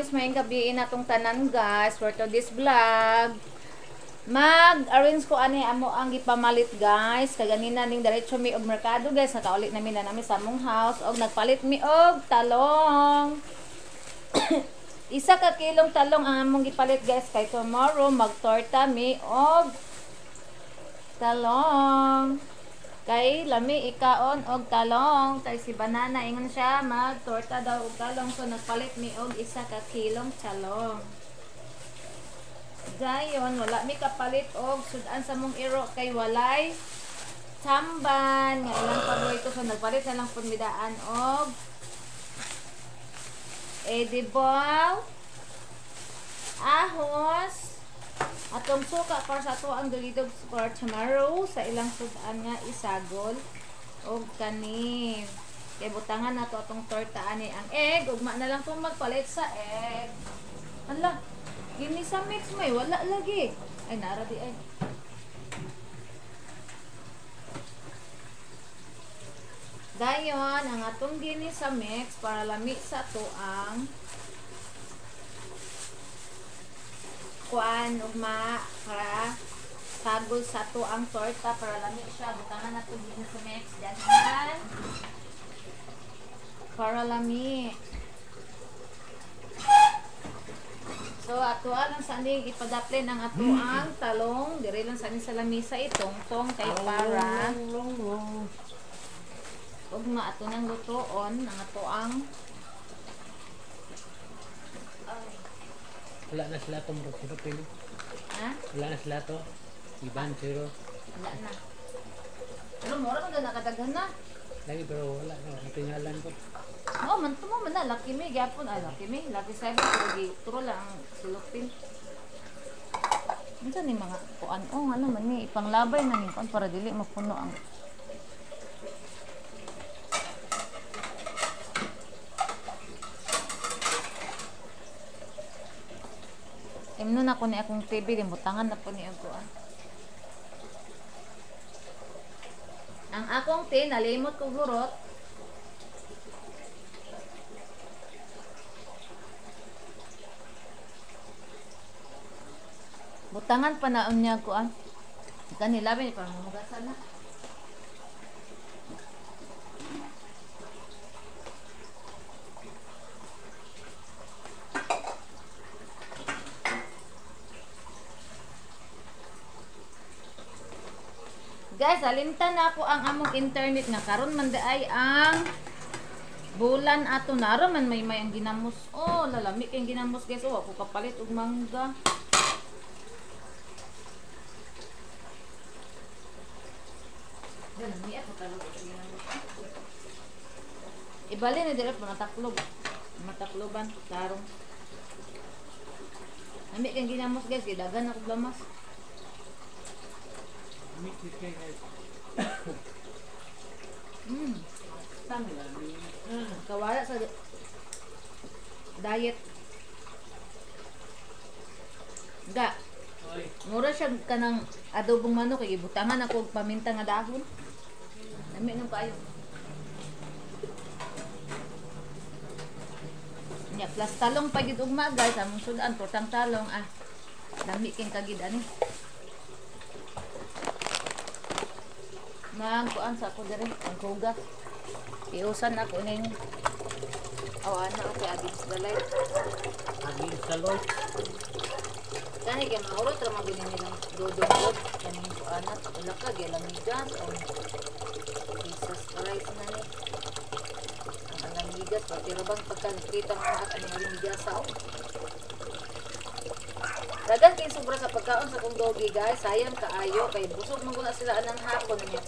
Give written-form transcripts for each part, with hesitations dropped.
guys, may gabi natong tanan guys for today's vlog. Mag-arrange ko ani amo ang gipamalit guys. Kaganina ning diretso mi og merkado guys. Nakaulit namin na nami sa among house og nagpalit mi og talong. Isa ka kilong talong ang among gipalit guys kay tomorrow magtorta mi og talong. Kay lami ikaon og talong kay si banana ingon siya magtorta daw og talong so nagpalit mi og isa ka kilong talong. Dayon wala mi kapalit og sudan sa mong iro kay walay tamban nga ilang paboy ko so nagpalit na lang pud mi daan og edible ahos atong suka para sa ato ang dulidog for tomorrow sa ilang sudan nga isagol og kanin. Kay butangan nato atong torta ani ang egg ugma na lang kung magpalit sa egg. Hala, gini sa mix may wala lagi. Ay nara di ay. Dayon ang atong gini sa mix para lami sa to ang kuan ugma para sagol sa to ang torta para lami siya butangan nato din sa mix ganyan para lami. So ato lang saning ipadaplin ang ato ang talong dire lang saning sa lamisa itong tong kay para ugma ato nang lutoon ang ato ang wala na sila itong pili. ha? Wala na sila ito. Iban, zero. Wala na. Pero mura ka na nakadaghan na. Lagi pero wala na. Natingalan ko. Oo, man mo man na. Laki may gyapon. Ay, laki may. Laki sabi ko. Turo lang ang silupin. Minsan ni mga kuan. Oo, ano man ni. Ipanglabay na ni kuan para dili mapuno ang imno na ko ni akong TV, limutangan na po ni ako. Ang akong tin, nalimot ko gurot. Butangan pa na niya ko an. Kanila ba ni para mamugasan na. Guys, alimtan na ako ang among internet nga karon man ay ang bulan ato naro man may ang ginamos. Oh, lalami kay ginamos guys. Oh, ako kapalit og mangga. Lalami ako talog og ginamos. Ibali ni dire mataklog. Matakloban tarong. Lami kay ginamos guys, gidagan ako lamas. Kawala sa diet. Ga. Mura siya kanang adobong manok kay ibutangan ako og paminta nga dahon. Dami nang kayo. Nya plus talong pa gid ugma guys, among sudan portang talong Dami king kagid ani. Magkuan sa ako dire ang hugas. Iusan ako ning awana o kay agis dalay. Agis salot. Kani kay maurot ra magini nilang dodong kaning kuanat wala ka gilamigas o Jesus Christ na ni. Ang lamigas pati ra bang pagkakita ng mga ani lamigas sa dagan kay sobra sa pagkaon sa kong doggy guys. Sayang kaayo kay busog man guna sila anang hapon niya.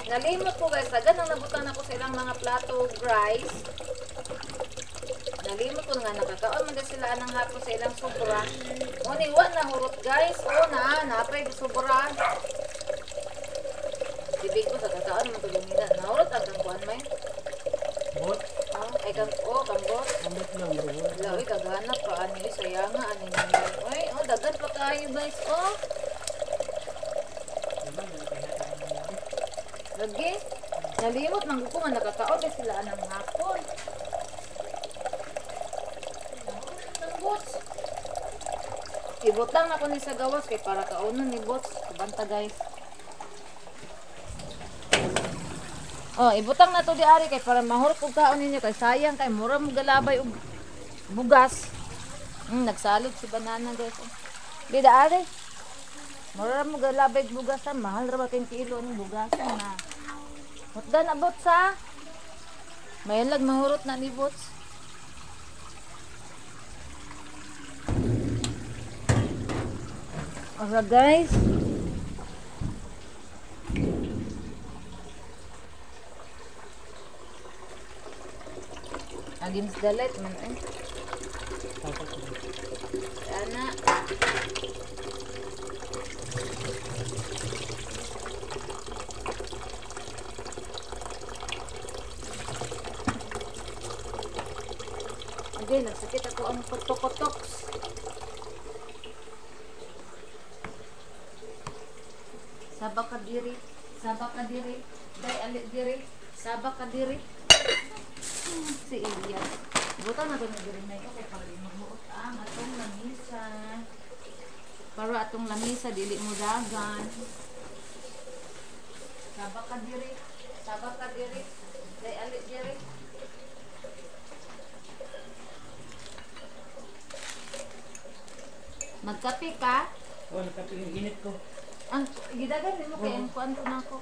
Nalimot ko guys, dagan nang nabutan ako sa ilang mga plato rice. Nalimot ko nga nakakaon man sila anang hapon sa ilang sobra. O niwa na hurot guys. O napay sobra. Bibig ko sa kakaon man tulungan nila. Nahurot ang kangkuan may. Bot? Ay kambot. Kambot lang bro. Lawi kaganap pa ani sayang nga ani nila. Oy, dagan pa kayo guys. Lagi. Nalimot nang ko man nakakaon sila anang hapon. bots. Ibutang ako ni sa gawas kay para kaunon ni bots. Kabanta guys. Oh, ibutang na to di ari kay para mahurot og kaon ninyo kay sayang kay mura mo galabay og bugas. Nagsalot si banana guys. Bida ari. Mura mo galabay og bugas, mahal ra ba kay kilo ng bugas na. Hutda na bots ha. Mayalag mahurot na ni bots. Ora guys. Against the light man eh. Ana. Okay, nagsakit ako ang kotok-kotoks. Sabak ka diri, day alit diri, sabak ka diri. Si Elias. Buta na to na diri na okay para di magmuot ang atong lamisa. Para atong lamisa dili mo dagan. Sabak ka diri, day alit diri. Magkape ka? Oh, nagkape yung init ko. Gidagan mo kay ang kuan ko nako.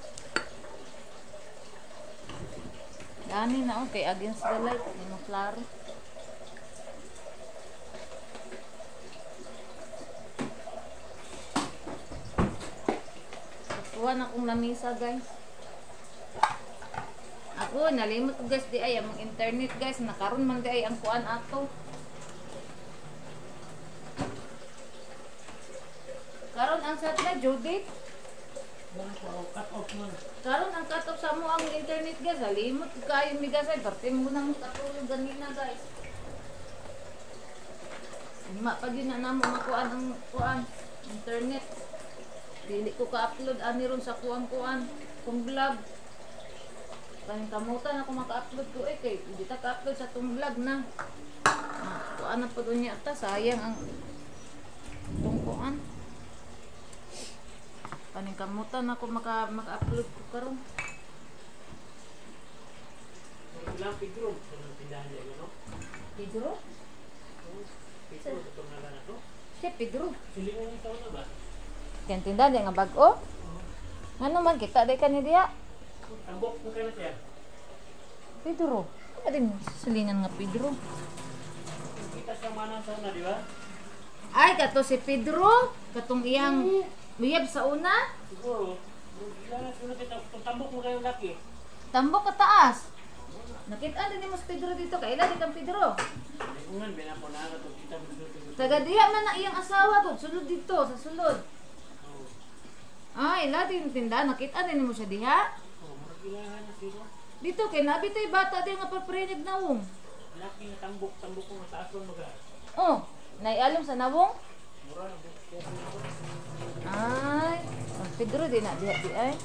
Dani na okay against the light ni mo klaro. Kuha na akong lamisa guys. Ako nalimot ko guys di ay among internet guys nakaron man di ay ang kuan ato. Karon ang satellite Judith. Cut off mo. Karon ang cut off sa mo ang internet guys. Halimot kayo mi guys ay parte mo nang katulog ganina guys. Lima pa din na namo makuan ang kuan internet. Dili ko ka-upload ani ron sa kuan kung vlog. Kaning kamutan ako maka-upload ko kay di ta ka-upload sa tong vlog na. Kuan na pud unya ta sayang ang tong kuan. Kaning kamutan ako maka-upload ko karon. Wala Pedro, kanang tindahan niya no? Pedro? Pedro ito na lang to. Si Pedro. Silingon taon na ba? Kan tindahan nga bag-o. Ngano man kita day kani diha? Tambok mo kaya siya. Pedro. Ano din silingan nga Pedro? Kita sa manang sa na, di ba? Ay kato si Pedro, katong iyang biyab sa una. Siguro. Ilan na sunod kita, tambok mo kayo laki. Tambok ka taas. Nakita din mo si Pedro dito. Kaila di kang Pedro. Ungan, binapo na ito. Kita mo dito. Taga diha man na iyang asawa to. Sulod dito, sa sulod. Ay, latin tinda. Nakita din mo siya diha. Maragilahan na sila. Dito, kay nabitay bata din nga paprinig na wong. Laki na tambok ko mataas lang maga. Oh, naialom sa nawong. Mura na. Ay, ang Pedro din na diha di ay.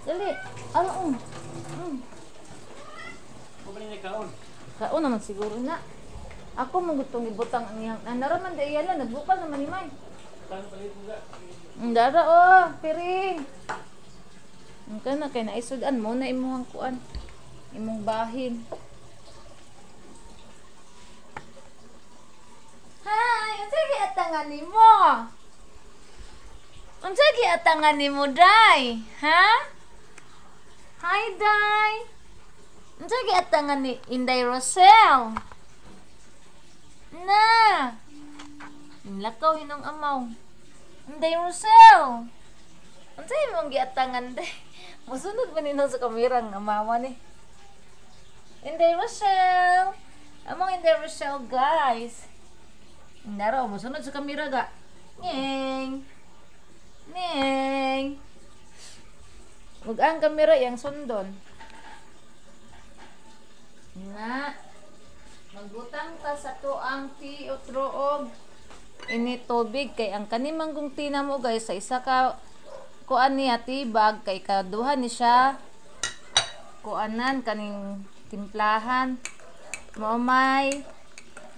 Dali. Ano Pabalik na kaon. Kaon naman siguro na. Ako mo gustong ibutang ang iyang. Naraman di iyala, nagbukal naman ni May. Tangan palit mo ga. Dara piring. Ang kana kay naisudan mo na imong kuan. Imong bahin. Hi, unsay giatangan nimo? Unsay giatangan nimo, Day? Ha? Hi, Day. Unsay giatangan ni Inday Rosel? Na. Lakaw hinong amaw. Inday Rosel. Unsay imong giatangan, Day? Musunod man nino sa kamera ng amawa ni. Inday Rosel. Among Inday Rosel, guys. Naro, musunod sa kamera ga. Ning. Ning. Ug ang kamera yang sundon. Na. Magbutang ta sa tuang ti utroog ini tubig kay ang kanimanggong tina mo guys sa isa ka kuan niya tibag kay kaduha ni siya kuanan kaning timplahan. Mao may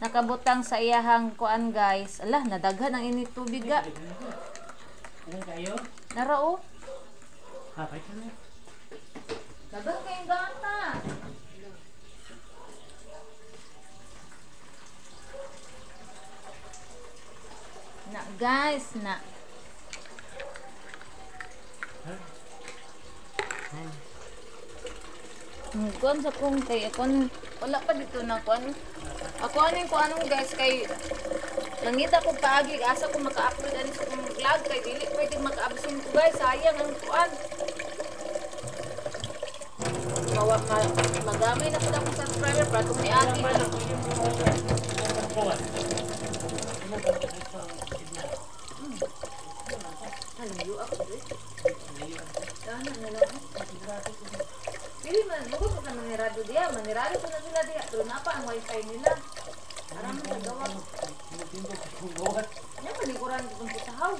nakabutang sa iyahang kuan guys. Ala, nadaghan ang init tubig ga. Ano kayo? Nara oh. Hapay ka na. Dagan kayong gata. Na guys, na. Kuan sa kong kay akon wala pa dito na kuan. Ako aning kuan guys kay nangita ko paagi asa ko maka-upload ani sa kong vlog kay dili pwede maka-absent ko guys, sayang ang kuan. Magamay na pud akong subscriber para kung may ati na. Halayo ako guys. Dana na lang. Dili man, mo ko kan manirado dia, manirado ko na sila dia, pero napa ang wifi nila. Aram mo gawa. Nya panikuran ko kung sahaw.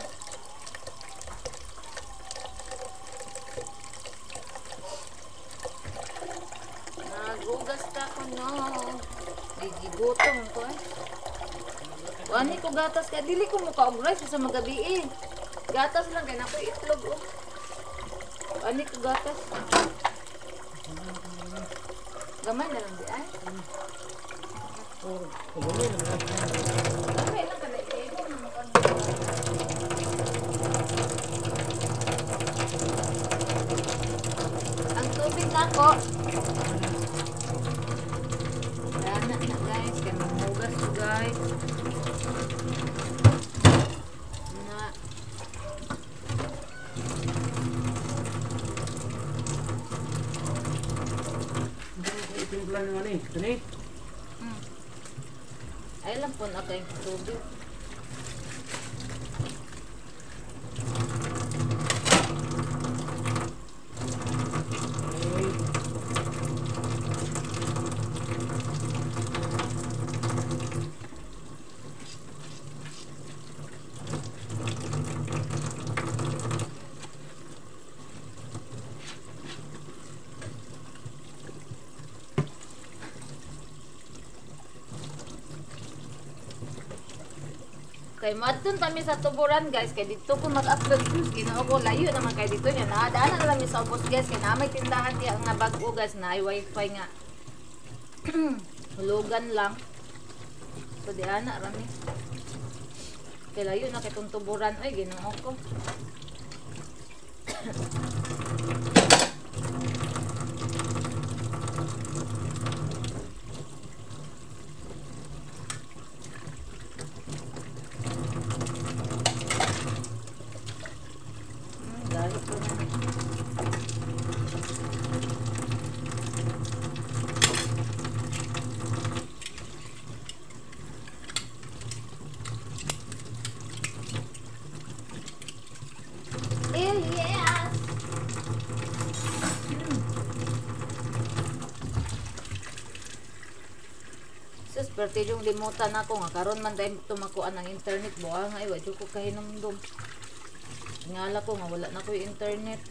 Nagugas ka ko no. Gigigutom ko eh. Ani ko gatas kay dili ko mo kaugray sa magabi eh. Gatas lang kay nakoy itlog oh. Ani ko gatas. Gamay na lang di ay. Gamay lang kada ego mo kan. Ang tubig nako. Ayan na guys, kaya mamugas to guys. Na. Timplan naman eh. Ito ni. Ay lang po na kayong tubig. Kay madton kami sa tuburan guys, kay dito ko mag-upload news, ginoo ko layo naman kay dito nya naadaan na lang mi sa ubos guys, kay na may tindahan diya nga bag-o guys na wifi nga. Hulugan lang. So di ana rami. Kay layo na kay tong tuburan ay ginoo ko. Sus, pero yung limutan ako nga. Karon man dahil tumakuan ng internet. Buha nga, iwa ko kahinumdum. Ngala ko nga, wala na ko yung internet.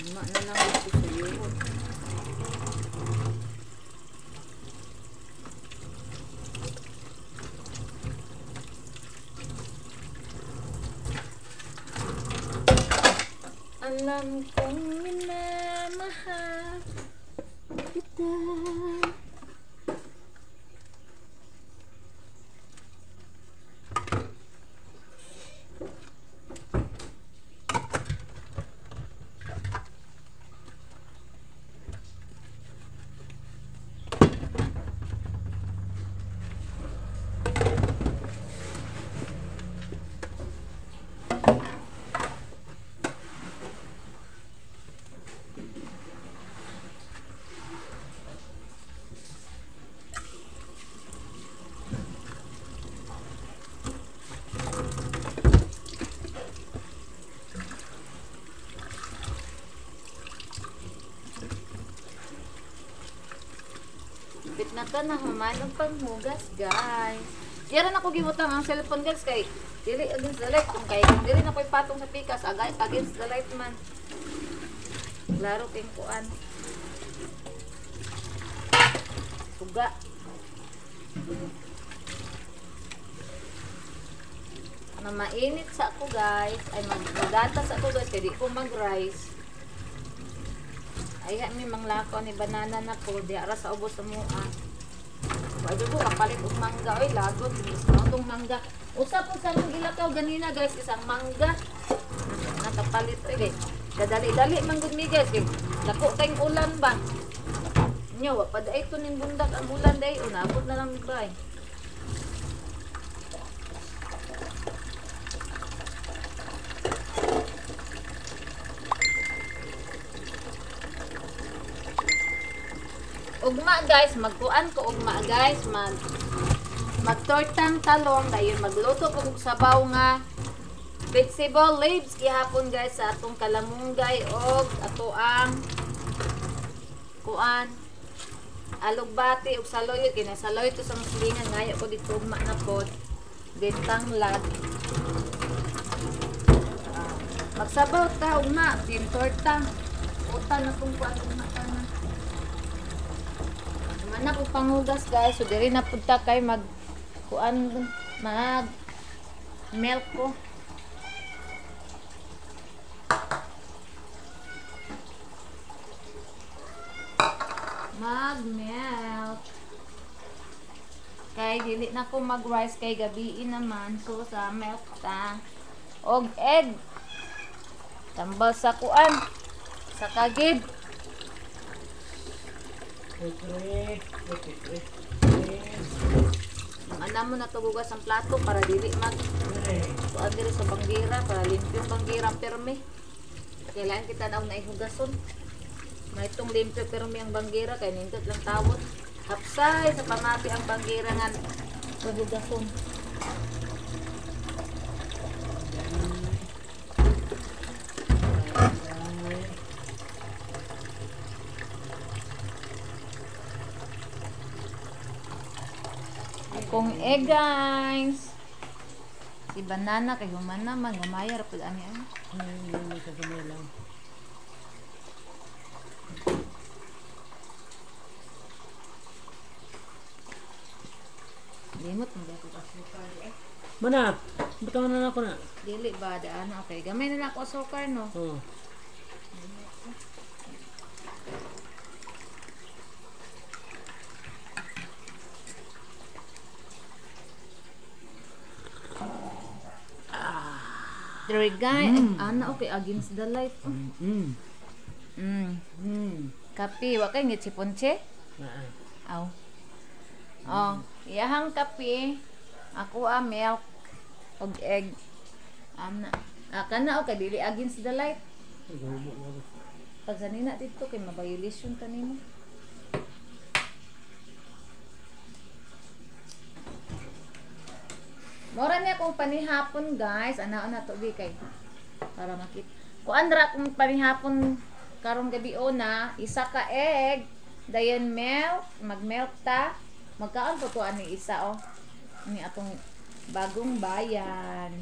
Lima na lang ito sa yun. Alam kong minamahal kita. Na ka na humanong panghugas guys. Diyan ako gibutang ang cellphone guys kay dili against the light kung kay kung dili na ko'y patong sa pikas agay against the light man. Klaro kayong kuan. Suga. Na mainit sa ako guys. Ay maggatas ako guys. Kaya di ko mag-rice. Ay may manglako ni banana na po. Di ara sa ubos sa mua. Pwede ko kapalit og mangga. Ay lagot. Itong mangga. Usa po sa mong ilakaw ganina guys. Isang mangga. Nakapalit. Ay guys. Dadali-dali manggod mi guys. Dako kayong ulan ba? Nyo, wapad ay ito ning bundak ang ulan day. Unabot na lang mi ba eh. Ugma guys, magkuan ko ugma guys, magtortang talong dayon magluto ko og sabaw nga vegetable leaves gihapon guys sa atong kalamunggay og ato ang kuan alugbati og saloy kina saloy to sa muslingan ngayo ko dito ugma na pod dentang lat. Magsabaw ta ugma din torta. Utan na kung kuan ugma ta na. Mana ko panghugas guys, so diri na pud ta kay mag kuan mag milk ko. Mag-milk. Kay dili na ko mag-rice kay gabiin naman. So sa milk ta. Og egg. Tambal sa kuan. Sa kagib. Ang alam mo na tugugas ang plato para dili mag kuan diri sa banggira para limpyo banggira perme. Kailangan kita na ihugason. May itong limpyo pero may ang banggira kaya nindot lang tawot. Hapsay sa pamati ang banggira nga magugason. Akong egg guys. Si banana kay humana man gumayar pud ani ano. Hindi sa lang. Limot mo dito asukar eh. Mana? Bitaw na ako na. Dili ba daan okay. Gamay na lang ako asukar no. Oo. There guy, ana okay against the light. Kape, wa kay ngit si ponche? Aw. Oh, iyahang kape. Ako milk og egg. Ana. Kana okay dili against the light. Pag sanina dito kay mabayulisyon tanimo. Mora niya kung panihapon guys, ana to di kay para makita. Kuan ra kung panihapon karong gabi na, isa ka egg, dayon milk, mag-milk ta. Magkaon po to ani isa oh. Ni atong bagong bayan.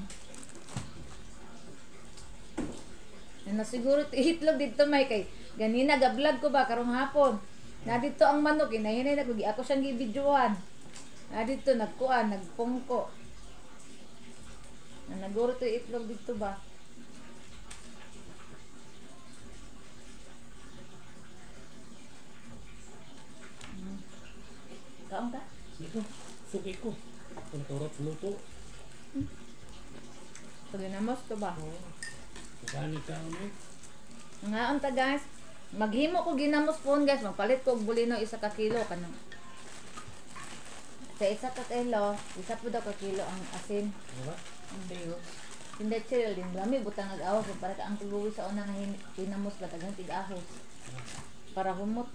Na siguro itlog dito may kay ganina ga-vlog ko ba karong hapon. Na dito ang manok inahinay na ako siyang gi-videoan. Na dito nagkuan, nagpungko. Naguro to itlog dito ba? Kaon ka? Dito, suki ko. Kung turot luto. Paginamos to ba? Gani ka ano? Ngaon ta guys. Maghimo ko ginamos pon guys. Magpalit ko og bulino 1 ka kilo kanang. Sa 1 ka kilo, 1 po daw ka kilo ang asin. Diba? Ang bayo. Hindi chill din. Lami butang nag-awas. Para ka ang tuluwi sa unang hinamos ba. Tagang tig-ahos. Para humot.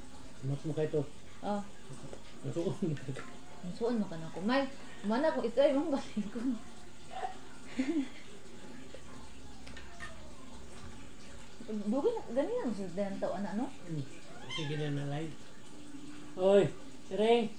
Mas mo kayo to. Oh. Nasuon. Nasuon mo ka na kumay. Mana ko ito ay mong balik ko. Dugi na. Ganyan ang sudan tao na no? Sige na na live. Oy, Ring.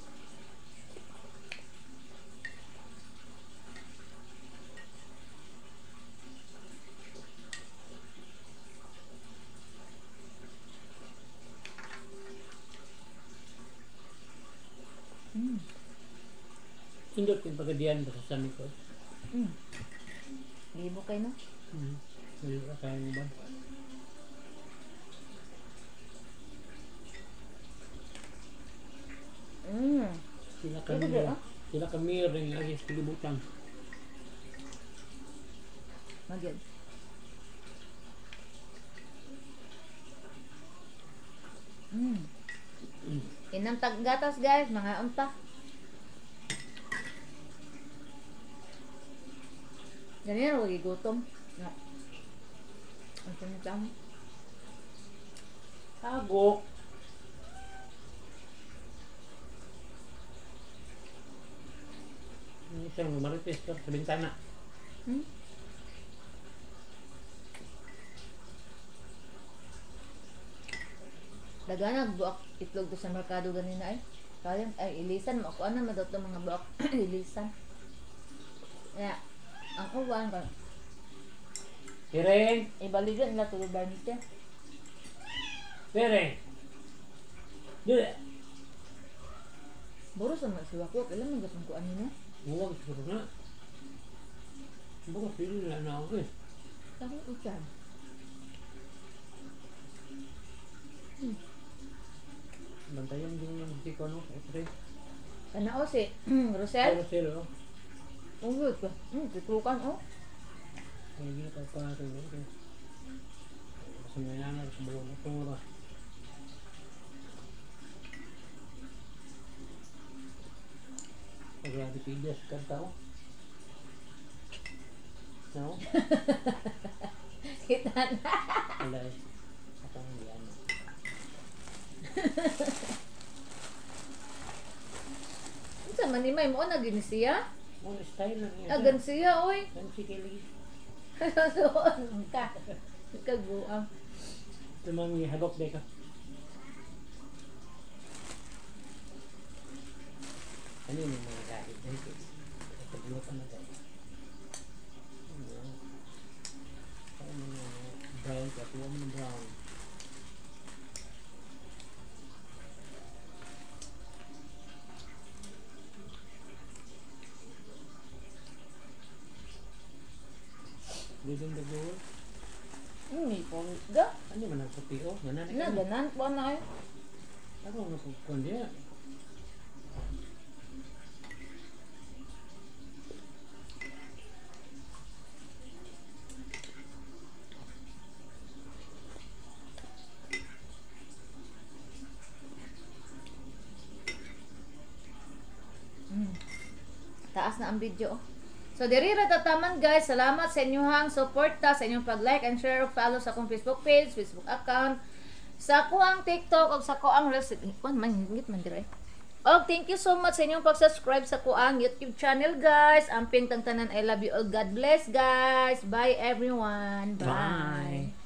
Indot yung pagkadiyan ba sa sami ko? Libo kayo no? Hindi ka kaya mo ba? Sila Ito kami, ba, ah? sila kami rin lagi sa kilibutan. Magyad. Inang taggatas guys, mga unta. Ganyan ako gutom. No. Ang tanong. Tagok. Ini siyang marites ka sa bintana. Daganag buak itlog ko sa merkado ganina ay. Kaya ay ilisan mo ako ana madot mga buak ilisan. Ya, ang uwan ka. Pireng! Ibaligan na to ba nito? Pireng! Dili! Boro sa mga siwako, kailan man gapang kuan nila? Huwag siguro na. Baka pili na ako eh. Takong ucan. Bantayan din yung hindi ko ano. Pre. Kanao si Pero Rosel? sila oh. Ungod ka. Tutukan oh. Hindi ka pa rin eh. Kasi may nanar sa buong ito. Grabe tigas kanta ko. No? Kita na. Wala eh. Ako hindi ano. Sa manimay mo na gini siya? Ano style lang yan. Agan siya oy. Fancy kili. Suon ka. Kaguang. Ito mga halok de ka. Ano yung mga kahit dito? Pagluto na tayo. Ano yung brown ka? Tuwa mo ng brown. Dito yung dagawin. May pong ga. Ano man ang puti o? Ganan Na ganan po na ay. Ako ang napagkuhan niya. Taas na ang video. So, diri ra tataman guys. Salamat sa inyong suporta, sa inyong pag-like and share ug follow sa akong Facebook page, Facebook account, sa kuang TikTok ug sa kuang Reels. Kuan man hingit man dire. Og thank you so much sa inyong pag-subscribe sa kuang YouTube channel guys. Amping tangtanan, I love you all. God bless guys. Bye everyone. Bye.